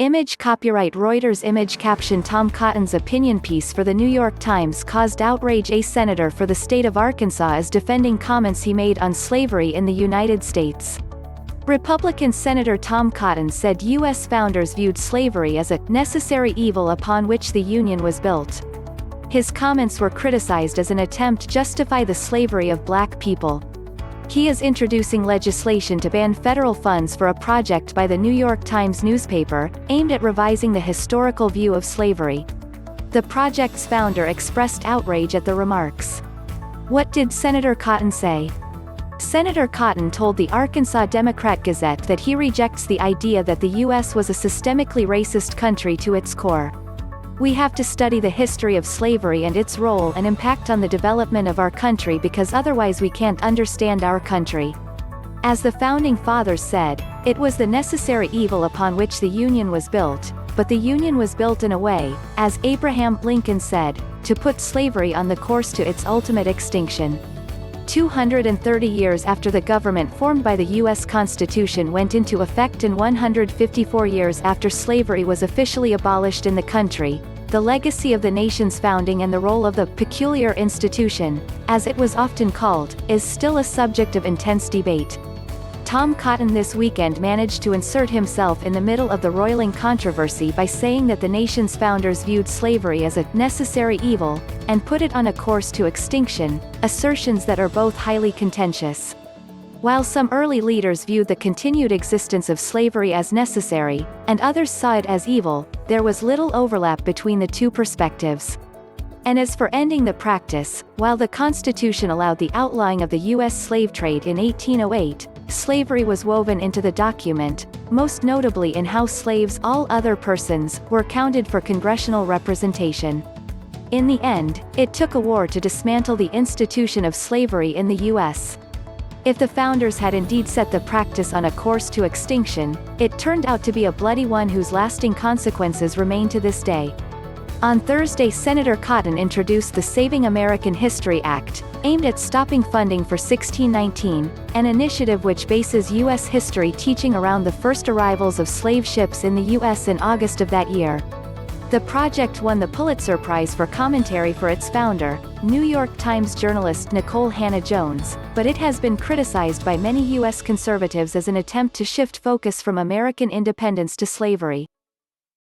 Image copyright Reuters. Image caption Tom Cotton's opinion piece for The New York Times caused outrage. A senator for the state of Arkansas is defending comments he made on slavery in the United States. Republican Senator Tom Cotton said U.S. founders viewed slavery as a necessary evil upon which the Union was built. His comments were criticized as an attempt to justify the slavery of black people. He is introducing legislation to ban federal funds for a project by the New York Times newspaper, aimed at revising the historical view of slavery. The project's founder expressed outrage at the remarks. What did Senator Cotton say? Senator Cotton told the Arkansas Democrat-Gazette that he rejects the idea that the U.S. was a systemically racist country to its core. We have to study the history of slavery and its role and impact on the development of our country, because otherwise we can't understand our country. As the Founding Fathers said, it was the necessary evil upon which the Union was built, but the Union was built in a way, as Abraham Lincoln said, to put slavery on the course to its ultimate extinction. 230 years after the government formed by the U.S. Constitution went into effect and 154 years after slavery was officially abolished in the country, the legacy of the nation's founding and the role of the peculiar institution, as it was often called, is still a subject of intense debate. Tom Cotton this weekend managed to insert himself in the middle of the roiling controversy by saying that the nation's founders viewed slavery as a necessary evil, and put it on a course to extinction, assertions that are both highly contentious. While some early leaders viewed the continued existence of slavery as necessary, and others saw it as evil, there was little overlap between the two perspectives. And as for ending the practice, while the Constitution allowed the outlawing of the U.S. slave trade in 1808, slavery was woven into the document, most notably in how slaves, all other persons, were counted for congressional representation. In the end, it took a war to dismantle the institution of slavery in the U.S. If the founders had indeed set the practice on a course to extinction, it turned out to be a bloody one whose lasting consequences remain to this day. On Thursday, Senator Cotton introduced the Saving American History Act, aimed at stopping funding for 1619, an initiative which bases U.S. history teaching around the first arrivals of slave ships in the U.S. in August of that year. The project won the Pulitzer Prize for commentary for its founder, New York Times journalist Nikole Hannah-Jones, but it has been criticized by many U.S. conservatives as an attempt to shift focus from American independence to slavery.